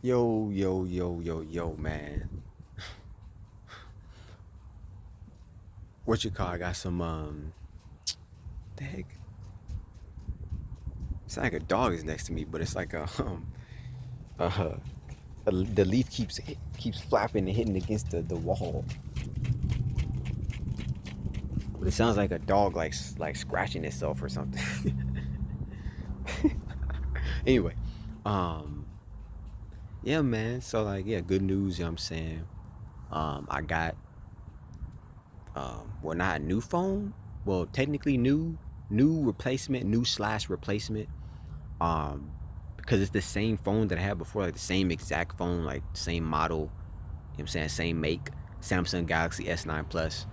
Yo, yo, yo, yo, yo, man. What you call? I got some the heck? It's like a dog is next to me, but it's like uh, the leaf keeps flapping and hitting against the wall. But it sounds like a dog like scratching itself or something. Anyway, um, yeah, man. So like, yeah, good news. You know what I'm saying? I got well, not a new phone. Well, technically new replacement, new slash replacement. um because it's the same phone that I had before, like the same exact phone, like same model, you know what I'm saying, same make, Samsung Galaxy S9 Plus.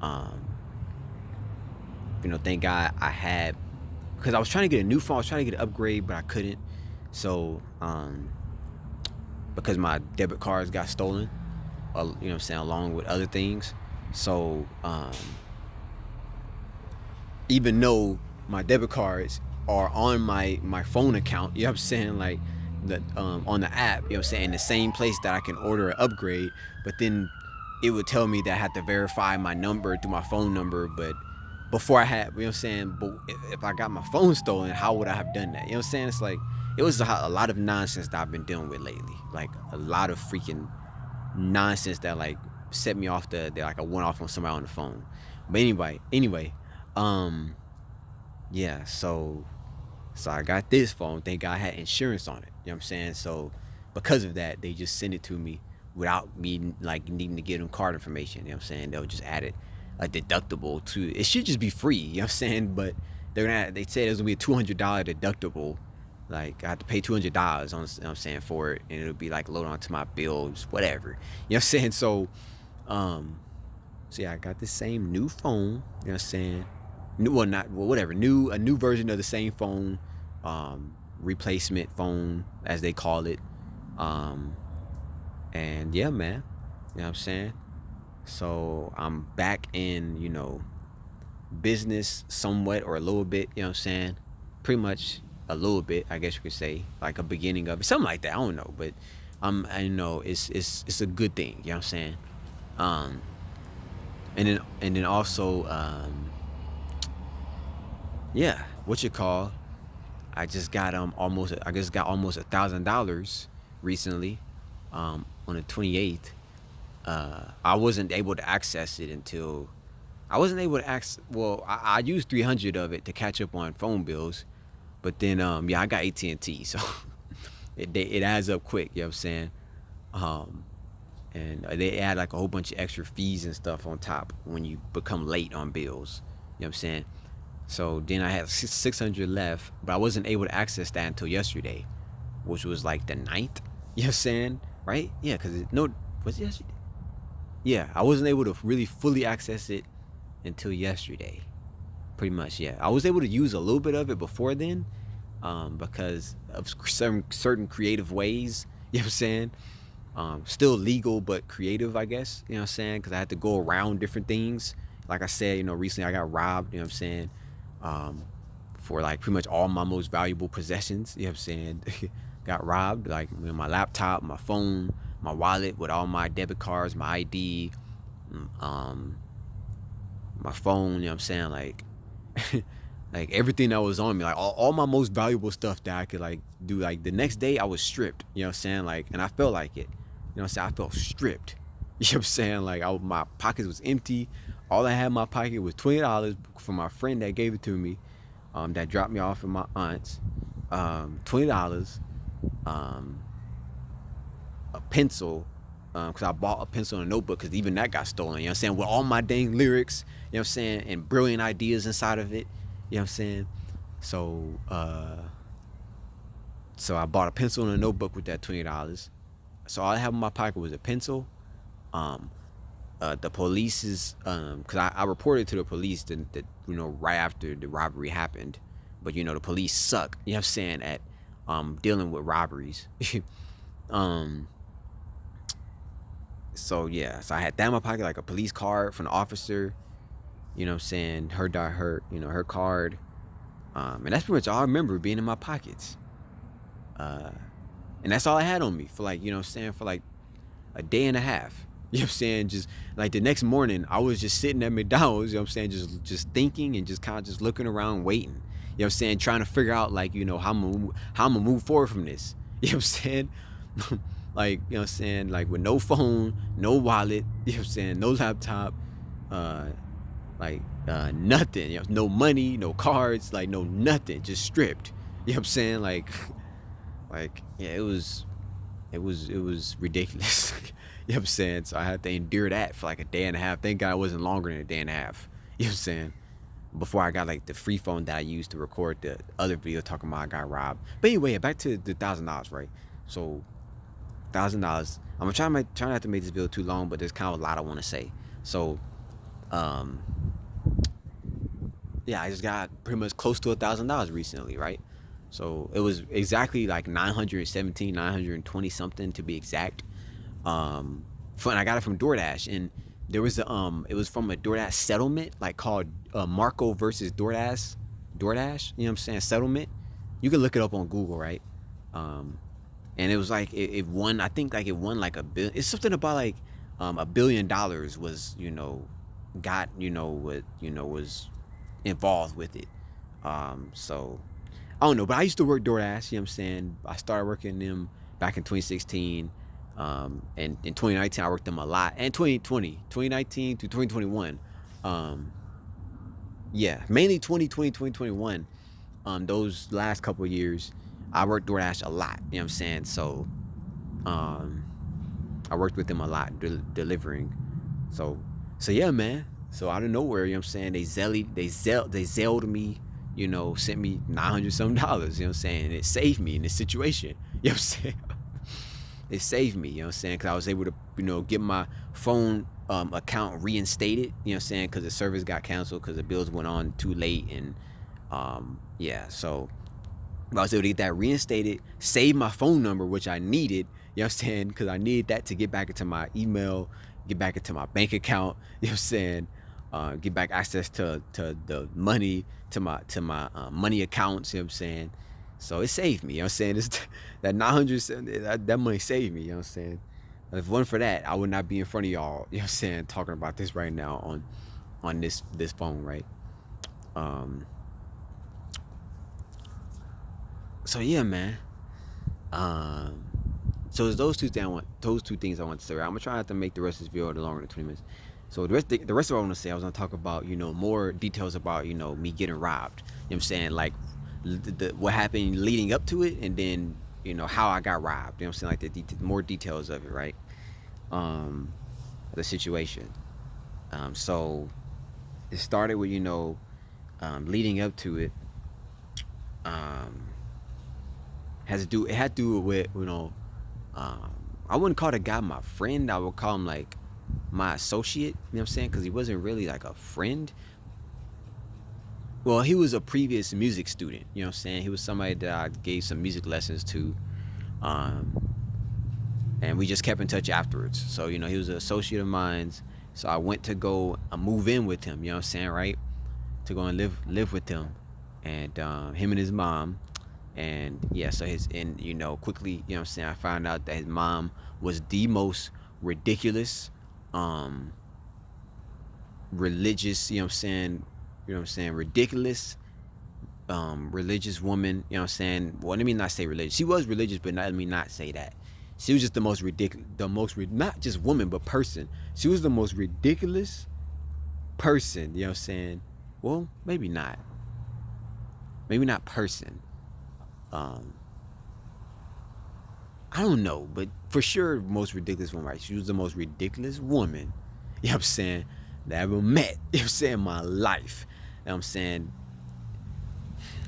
um thank God I had, because I was trying to get a new phone, I was trying to get an upgrade, but I couldn't. So because my debit cards got stolen, you know what I'm saying, along with other things. So even though my debit cards are on my phone account, you know what I'm saying, like the on the app, you know what I'm saying, in the same place that I can order an upgrade, but then it would tell me that I had to verify my number through my phone number. But before I had, you know what I'm saying, but if I got my phone stolen, how would I have done that? You know what I'm saying? It's like it was a lot of nonsense that I've been dealing with lately, like a lot of freaking nonsense that like set me off the like I went off on somebody on the phone. But anyway, um yeah, so I got this phone. Thank God I had insurance on it. You know what I'm saying? So because of that, they just send it to me without me like needing to give them card information. You know what I'm saying? They'll just add it a deductible to it. Should just be free, you know what I'm saying? But they said there's gonna be a $200 deductible. Like I have to pay $200 on, you know what I'm saying, for it, and it'll be like loaded onto my bills, whatever. You know what I'm saying? Um so yeah, I got the same new phone, you know what I'm saying? New, well, not well, whatever. A new version of the same phone, replacement phone as they call it. Um, and yeah, man, you know what I'm saying. So I'm back in, business somewhat, or a little bit. You know what I'm saying. Pretty much a little bit, I guess you could say, like a beginning of it, something like that. I don't know, but I know it's a good thing. You know what I'm saying. Um, and then also, yeah, what you call, I just got almost $1,000 recently, on the 28th. I wasn't able to access it until I wasn't able to access. Well, I used 300 of it to catch up on phone bills, but then yeah, I got AT&T, so it adds up quick. You know what I'm saying? Um, and they add like a whole bunch of extra fees and stuff on top when you become late on bills. You know what I'm saying? So then I had 600 left, but I wasn't able to access that until yesterday, which was like the ninth. You know what I'm saying? Right? Yeah, because no, was it yesterday? Yeah, I wasn't able to really fully access it until yesterday. Pretty much, yeah. I was able to use a little bit of it before then, because of certain creative ways. You know what I'm saying? Still legal, but creative, I guess. You know what I'm saying? Because I had to go around different things. Like I said, recently I got robbed. You know what I'm saying? Um, for like pretty much all my most valuable possessions. You know what I'm saying? Got robbed. Like my laptop, my phone, my wallet with all my debit cards, my ID, um, my phone. You know what I'm saying? Like, like everything that was on me, like all my most valuable stuff that I could like do. Like the next day, I was stripped. You know what I'm saying? Like, and I felt like it. You know what I'm saying? I felt stripped. You know what I'm saying? Like my pockets was empty. All I had in my pocket was $20 from my friend that gave it to me, that dropped me off at my aunt's. $20, um, a pencil, because I bought a pencil and a notebook, because even that got stolen. You know what I'm saying? With all my dang lyrics, you know what I'm saying, and brilliant ideas inside of it. You know what I'm saying? So, so I bought a pencil and a notebook with that $20. So all I have in my pocket was a pencil. Um, the police's, because I reported to the police that right after the robbery happened, but the police suck. You know what I'm saying, at dealing with robberies. um, so yeah, so I had that in my pocket, like a police card from the officer. You know what I'm saying, her card, And that's pretty much all I remember being in my pockets. Uh, and that's all I had on me for like, for like a day and a half. You know what I'm saying? Just like the next morning, I was just sitting at McDonald's, just thinking and just kind of just looking around, waiting. You know what I'm saying? Trying to figure out like, how I'm gonna move forward from this. You know what I'm saying? Like, like with no phone, no wallet, you know what I'm saying, no laptop, uh, nothing, no money, no cards, like no nothing, just stripped. You know what I'm saying? Yeah, it was ridiculous. You know what I'm saying? So I had to endure that for like a day and a half. Thank God it wasn't longer than a day and a half. You know what I'm saying? Before I got like the free phone that I used to record the other video talking about I got robbed. But anyway, back to the $1,000, right? So $1,000. I'm gonna try not to make this video too long, but there's kind of a lot I want to say. So, um, yeah, I just got pretty much close to $1,000 recently, right? So it was exactly like 917, 920 something to be exact. Fun. I got it from DoorDash, and there was it was from a DoorDash settlement, like called Marco versus DoorDash. DoorDash, you know what I'm saying? Settlement. You can look it up on Google, right? Um, and it was like it won. I think like it won like a bill. It's something about like $1 billion was got what was involved with it. So I don't know, but I used to work DoorDash. You know what I'm saying? I started working them back in 2016. And in 2019, I worked them a lot. And 2019 to 2021. Yeah, mainly 2020, 2021. Those last couple of years, I worked DoorDash a lot. You know what I'm saying? So, um, I worked with them a lot, delivering. So, so yeah, man. So out of nowhere, you know what I'm saying? They zelled me, sent me 900 some dollars, you know what I'm saying? And it saved me in this situation. You know what I'm saying? It saved me, you know what I'm saying? Because I was able to, get my phone account reinstated, you know what I'm saying? Because the service got canceled because the bills went on too late. And yeah, so I was able to get that reinstated, save my phone number, which I needed, you know what I'm saying? Because I needed that to get back into my email, get back into my bank account, you know what I'm saying? Get back access to the money, to my money accounts, you know what I'm saying? So it saved me, you know what I'm saying? That 900, that money saved me, you know what I'm saying? If it wasn't for that, I would not be in front of y'all, you know what I'm saying, talking about this right now on this phone, right? Um, so yeah, man. Um, so it's those two things I want to say. Right? I'm gonna try not to make the rest of this video longer than 20 minutes. So the rest of what I want to say, I was gonna talk about more details about me getting robbed. You know what I'm saying? Like what happened leading up to it, and then how I got robbed. You know what I'm saying? Like more details of it, right? The situation. So it started with leading up to it. Um, it had to do with um, I wouldn't call the guy my friend. I would call him like my associate. You know what I'm saying? Because he wasn't really like a friend. Well, he was a previous music student. You know what I'm saying? He was somebody that I gave some music lessons to. Um, and we just kept in touch afterwards. So he was an associate of mine. So I went to go move in with him. You know what I'm saying, right? To go and live with him, and him and his mom. And yeah, so quickly, you know what I'm saying, I found out that his mom was the most ridiculous, religious, ridiculous, religious woman, you know what I'm saying. Well, let me not say religious. She was religious, but let me not say that. She was just the most ridiculous, not just woman, but person. She was the most ridiculous person, you know what I'm saying. Well, maybe not person. I don't know, but for sure, most ridiculous woman, right? She was the most ridiculous woman, you know what I'm saying, that I ever met, you know what I'm saying, in my life. You know what I'm saying?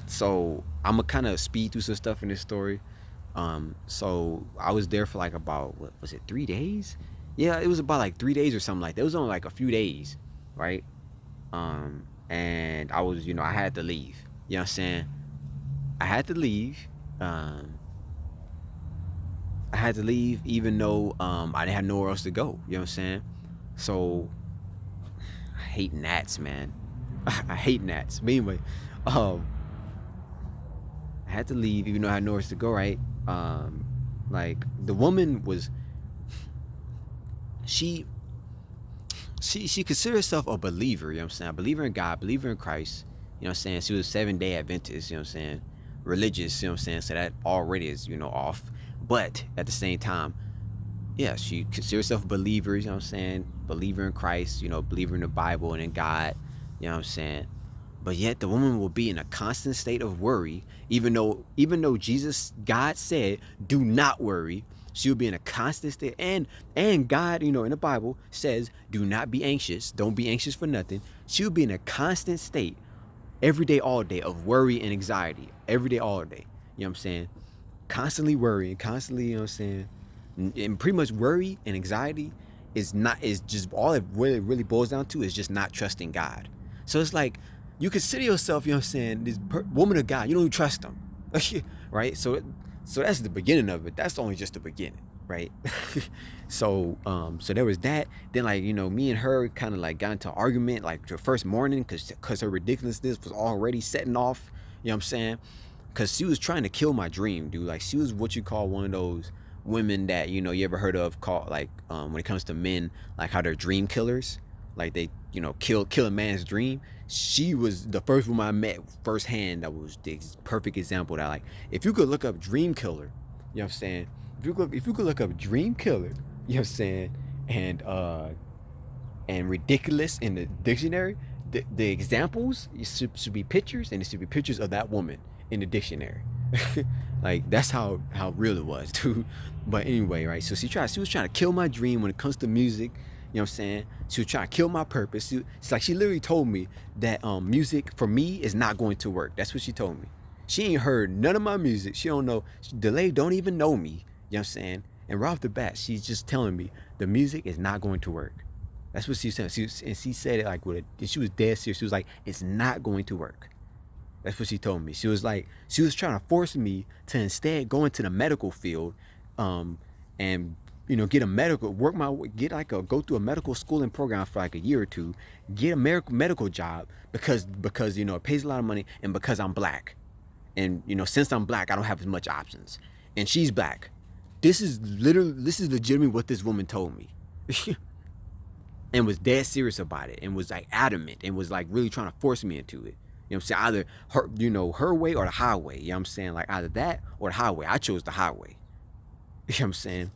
So I'm gonna kind of speed through some stuff in this story. So I was there for like about, what was it, 3 days? Yeah, it was about like 3 days or something like that. It was only like a few days, right? And I was, I had to leave. You know what I'm saying? I had to leave. Um, I had to leave even though I didn't have nowhere else to go. You know what I'm saying? So I hate gnats, man. I hate gnats. But anyway, um, I had to leave, even though I had nowhere to go. Right. Like the woman was, she she considered herself a believer. You know what I'm saying? A believer in God, believer in Christ. You know what I'm saying? She was 7 day Adventist. You know what I'm saying? Religious. You know what I'm saying? So that already is off. But at the same time, yeah, she considers herself a believer, you know what I'm saying? Believer in Christ, believer in the Bible and in God, you know what I'm saying? But yet the woman will be in a constant state of worry, even though Jesus, God said, do not worry. She will be in a constant state, and God, in the Bible says, do not be anxious, don't be anxious for nothing. She will be in a constant state every day, all day of worry and anxiety, every day, all day. You know what I'm saying? Constantly worrying, constantly, you know what I'm saying? And pretty much worry and anxiety is just all it really boils down to is just not trusting God. So it's like you consider yourself, you know what I'm saying, this woman of God, you don't even trust them, right? So that's the beginning of it. That's only just the beginning, right? So there was that. Then like me and her kind of like got into an argument like the first morning because her ridiculousness was already setting off. You know what I'm saying? Because she was trying to kill my dream, dude. Like she was what you call one of those women that you ever heard of called like when it comes to men, like how they're dream killers, like they kill a man's dream. She was the first woman I met firsthand that was the perfect example that, like, if you could look up dream killer, you know what I'm saying, if you could look up dream killer, you know what I'm saying, and ridiculous in the dictionary, the examples should be pictures, and it should be pictures of that woman in the dictionary. Like that's how real it was, dude. But anyway, right? So she was trying to kill my dream when it comes to music. You know what I'm saying? She was trying to kill my purpose. It's like she literally told me that music for me is not going to work. That's what she told me. She ain't heard none of my music. She don't know. Delay don't even know me. You know what I'm saying? And right off the bat, she's just telling me the music is not going to work. That's what she said. And she said it like she was dead serious. She was like, it's not going to work. That's what she told me. She was like, she was trying to force me to instead go into the medical field, and get a medical, go through a medical schooling program for like a year or two, get a medical job because it pays a lot of money, and because I'm black, and since I'm black, I don't have as much options, and she's black. This is legitimately what this woman told me. And was dead serious about it, and was like adamant, and was like really trying to force me into it. You know what I'm saying? Either her way or the highway. You know what I'm saying? Like either that or the highway. I chose the highway. You know what I'm saying?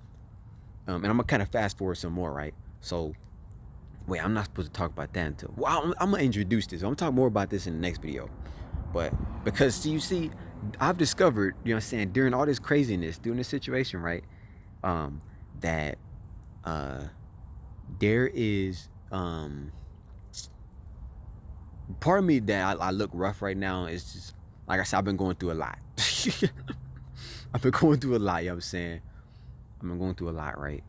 And I'm gonna kind of fast forward some more, right? So, wait, I'm not supposed to talk about that until. Well, I'm gonna introduce this. I'm gonna talk more about this in the next video. But because you see, I've discovered, you know what I'm saying, during all this craziness, during this situation, right? That there is part of me that I look rough right now. Is just like I said, I've been going through a lot. I've been going through a lot, you know what I'm saying? I've been going through a lot, right?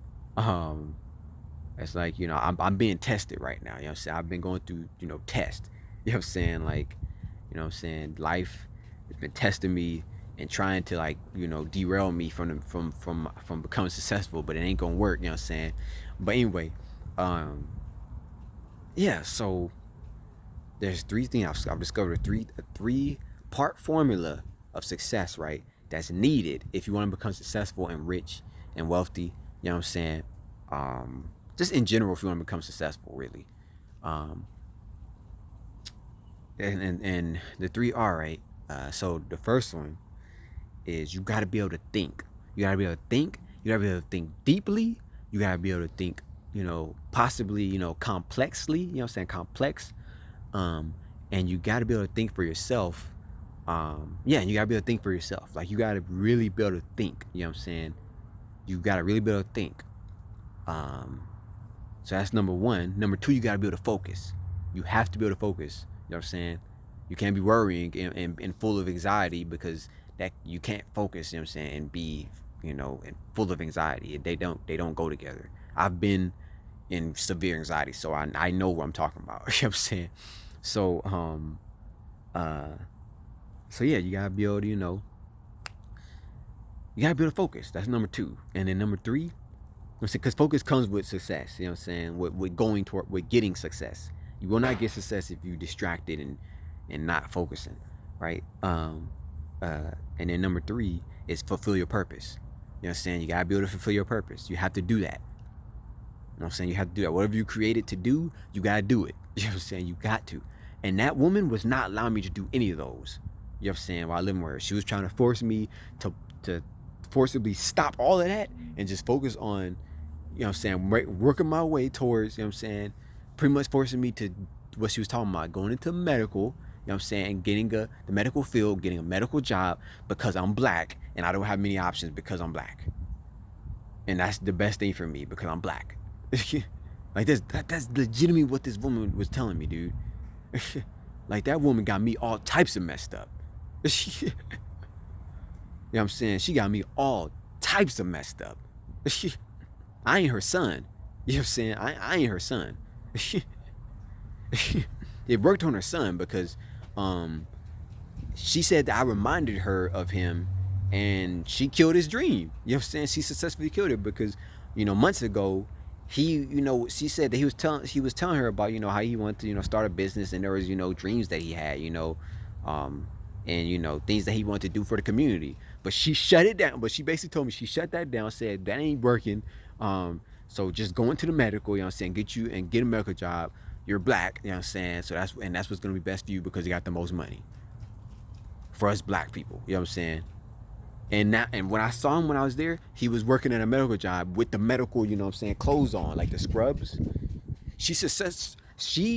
It's like, I'm being tested right now, you know what I'm saying? I've been going through, tests. You know what I'm saying? Like, you know what I'm saying? Life has been testing me and trying to, like, derail me from becoming successful, but it ain't gonna work, you know what I'm saying? But anyway, yeah, so there's three things I've discovered, a three-part formula of success, right? That's needed if you want to become successful and rich and wealthy. You know what I'm saying? Just in general, if you want to become successful, really. And the three are, right. So the first one is you got to be able to think. You got to be able to think. You got to be able to think deeply. You got to be able to think, possibly, complexly. You know what I'm saying? Complex. And you got to be able to think for yourself. And you got to be able to think for yourself. Like, you got to really be able to think. You know what I'm saying? You got to really be able to think. So that's number one. Number two, you got to be able to focus. You have to be able to focus. You know what I'm saying? You can't be worrying and full of anxiety, because that you can't focus, you know what I'm saying, and be, and full of anxiety. They don't go together. I've been in severe anxiety, so I know what I'm talking about. You know what I'm saying? So yeah, you gotta be able to, you gotta be able to focus. That's number two. And then number three, because focus comes with success. You know what I'm saying? With getting success. You will not get success if you distracted and not focusing, right? And then number three is fulfill your purpose. You know what I'm saying? You gotta be able to fulfill your purpose. You have to do that. You know what I'm saying? You have to do that. Whatever you created to do, you gotta do it. You know what I'm saying? You got to. And that woman was not allowing me to do any of those. You know what I'm saying? While I lived with her, she was trying to force me to forcibly stop all of that and just focus on, you know what I'm saying, working my way towards, you know what I'm saying, pretty much forcing me to what she was talking about, going into medical, you know what I'm saying, getting the medical field, getting a medical job because I'm black and I don't have many options because I'm black. And that's the best thing for me because I'm black. Like that's legitimately what this woman was telling me, dude. Like that woman got me all types of messed up. You know what I'm saying? She got me all types of messed up. I ain't her son. You know what I'm saying? I ain't her son. It worked on her son because she said that I reminded her of him and she killed his dream. You know what I'm saying? She successfully killed it because, you know, months ago, she said that he was telling her about, you know, how he wanted to, you know, start a business and there was, you know, dreams that he had, you know, and, you know, things that he wanted to do for the community. But she shut it down. But she basically told me she shut that down, said that ain't working. So just go into the medical, you know what I'm saying, get a medical job. You're black, you know what I'm saying? So that's what's gonna be best for you because you got the most money. For us black people, you know what I'm saying? And when I saw him when I was there, he was working at a medical job with the medical, you know what I'm saying, clothes on, like the scrubs.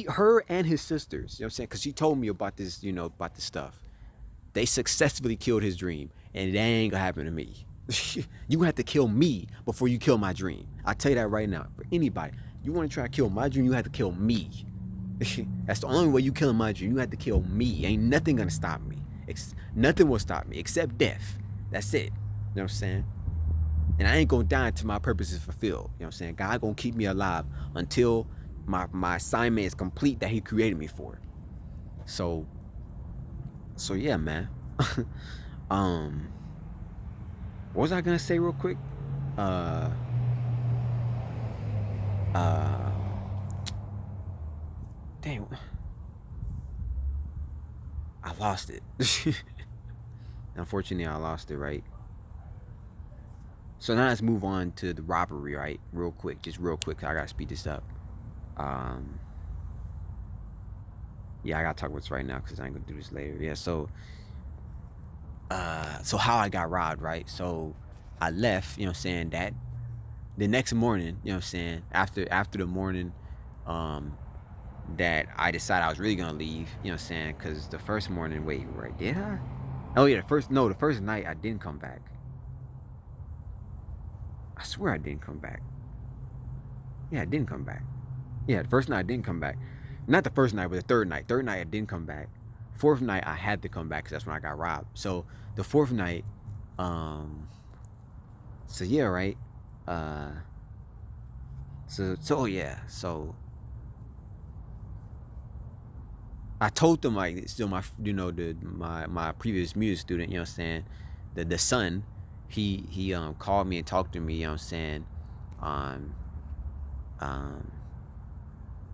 Her and his sisters, you know what I'm saying, because she told me about this, you know, about this stuff. They successfully killed his dream, and it ain't gonna happen to me. You have to kill me before you kill my dream. I tell you that right now. For anybody, you want to try to kill my dream, you have to kill me. That's the only way you killing my dream. You have to kill me. Ain't nothing gonna stop me. Nothing will stop me except death. That's it. You know what I'm saying? And I ain't gonna die until my purpose is fulfilled. You know what I'm saying? God gonna keep me alive until my assignment is complete that He created me for. So yeah, man. What was I gonna say real quick? Uh, Dang, I lost it. Unfortunately, I lost it, right? So now let's move on to the robbery, right? Real quick, just real quick. I gotta speed this up. Um, yeah, I gotta talk about this right now because I ain't gonna do this later. Yeah, so how I got robbed, right? So I left, you know what I'm saying, that the next morning, you know what I'm saying, after the morning that I decided I was really gonna leave, you know what I'm saying, because the first morning, wait, right, did I? Oh yeah, the first night I didn't come back. I swear I didn't come back. Yeah, I didn't come back. Yeah, the first night I didn't come back. Not the first night, but the third night. Third night I didn't come back. Fourth night I had to come back because that's when I got robbed. So the fourth night, so yeah, right. Uh, so yeah, so I told them like still my my previous music student, you know what I'm saying, the son, he called me and talked to me, you know what I'm saying, um um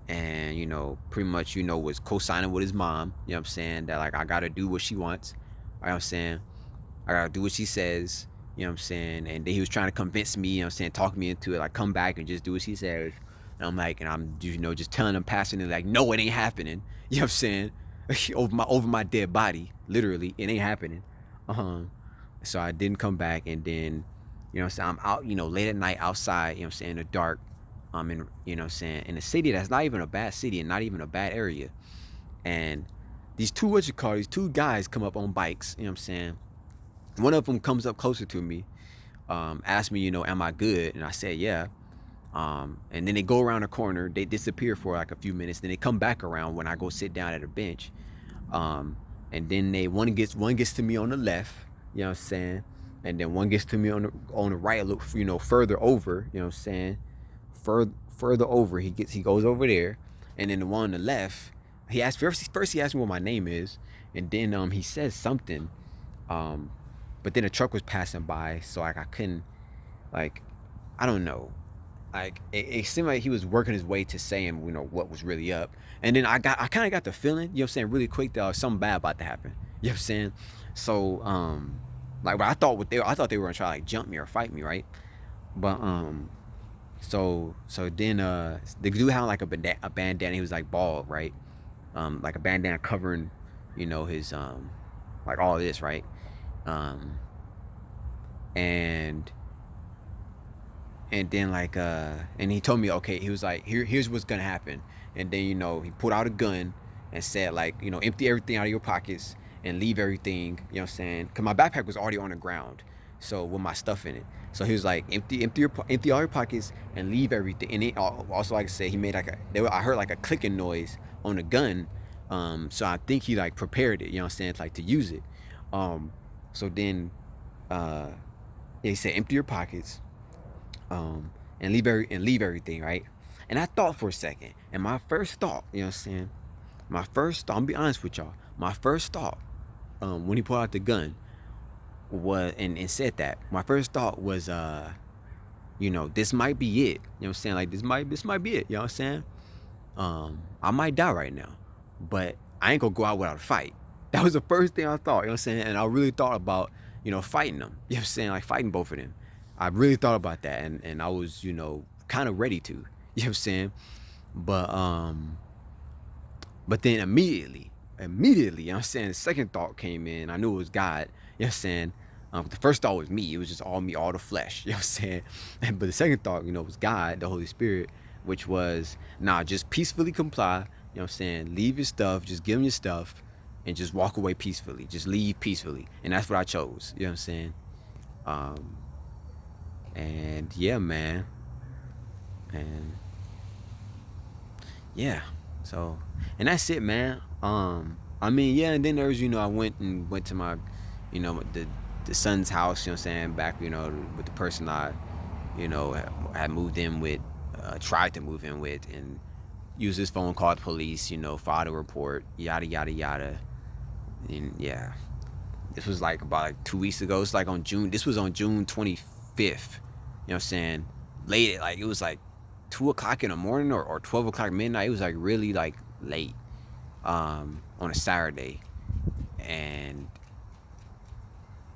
and you know pretty much was co-signing with his mom, you know what I'm saying, that like I gotta do what she wants, you know what I'm saying, I gotta do what she says, you know what I'm saying, and then he was trying to convince me, you know what I'm saying, talk me into it, like come back and just do what she says. And I'm like, and I'm just telling him passionately, like, no, it ain't happening. You know what I'm saying? over my dead body, literally, it ain't happening. So I didn't come back, and then, you know what I'm saying, I'm out, late at night outside, you know what I'm saying, in the dark. I'm in, you know what I'm saying, in a city that's not even a bad city and not even a bad area. And these two guys come up on bikes, you know what I'm saying. One of them comes up closer to me, asked me, am I good? And I said, yeah. And then they go around a corner, they disappear for like a few minutes, then they come back around when I go sit down at a bench. And then one gets to me on the left, you know what I'm saying, and then one gets to me on the right, look, further over, you know what I'm saying, further over, he goes over there, and then the one on the left, he asked first he asked me what my name is, and then he says something, but then a truck was passing by, so like I couldn't, like, I don't know. Like it seemed like he was working his way to saying, what was really up. And then I kind of got the feeling, you know what I'm saying, really quick that something bad about to happen. You know what I'm saying? So, like, what I thought they were gonna try to like jump me or fight me, right? But so then the dude had like a bandana. He was like bald, right? Like a bandana covering, his like all of this, right? Um, and and then like and he told me, okay, he was like, here's what's gonna happen. And then he pulled out a gun and said, like, empty everything out of your pockets and leave everything, what I'm saying, because my backpack was already on the ground, so with my stuff in it. So he was like, empty all your pockets and leave everything. And also, like I said, he made like I heard like a clicking noise on the gun. So I think he like prepared it, what I'm saying, like to use it. So then uh he said, empty your pockets, and leave everything, right? And I thought for a second, and my first thought, you know what I'm saying, my first thought, I'm gonna be honest with y'all, my first thought, when he pulled out the gun was and said that, my first thought was, this might be it. You know what I'm saying? Like this might be it. You know what I'm saying? I might die right now, but I ain't gonna go out without a fight. That was the first thing I thought. You know what I'm saying? And I really thought about, fighting them. You know what I'm saying? Like fighting both of them. I really thought about that, and I was, kind of ready to. You know what I'm saying? But but then immediately, you know what I'm saying, the second thought came in. I knew it was God. You know what I'm saying? The first thought was me. It was just all me, all the flesh. You know what I'm saying? But the second thought, was God, the Holy Spirit, which was, nah, just peacefully comply. You know what I'm saying? Leave your stuff. Just give them your stuff and just walk away peacefully. Just leave peacefully. And that's what I chose. You know what I'm saying? And yeah, man. And yeah. So, and that's it, man. I mean, yeah, and then there was, I went to my, the son's house, you know what I'm saying, back, with the person I, had moved in with, tried to move in with, and used his phone, called the police, filed a report, yada, yada, yada. And yeah, this was like about like 2 weeks ago. It's like this was on June 25th, you know what I'm saying, late, like it was like 2 o'clock in the morning, or 12 o'clock midnight. It was like really like late, on a Saturday, and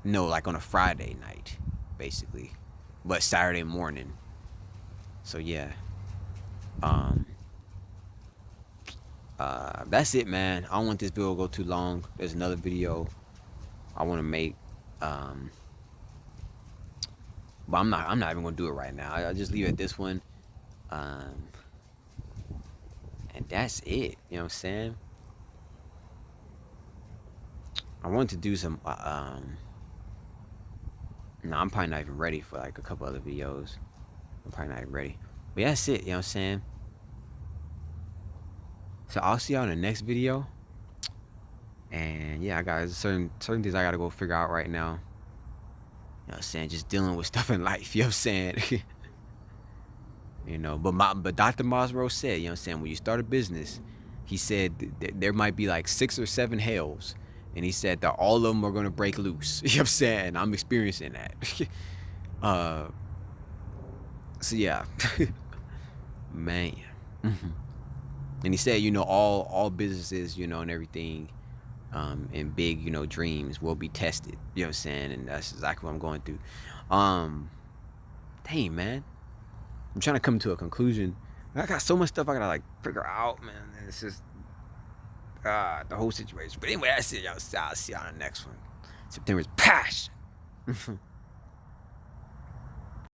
no, like on a Friday night, basically, but Saturday morning. So yeah, um, that's it, man. I don't want this video to go too long. There's another video I want to make, um, but I'm not even gonna do it right now. I'll just leave it at this one, um, and that's it. You know what I'm saying? I wanted to do some. No, I'm probably not even ready for like a couple other videos. I'm probably not even ready. But yeah, that's it, you know what I'm saying? So I'll see y'all in the next video. And yeah, I got certain things I gotta go figure out right now. You know what I'm saying? Just dealing with stuff in life, you know what I'm saying? But Dr. Maslow said, you know what I'm saying, when you start a business, he said there might be like 6 or 7 hells. And he said that all of them are gonna break loose. You know what I'm saying? I'm experiencing that. So yeah. Man. And he said, all businesses, and everything, and big, dreams will be tested. You know what I'm saying? And that's exactly what I'm going through. Dang, man. I'm trying to come to a conclusion. I got so much stuff I gotta like figure out, man. And it's just the whole situation. But anyway, that's it, y'all. I'll see y'all on the next one. September's passion.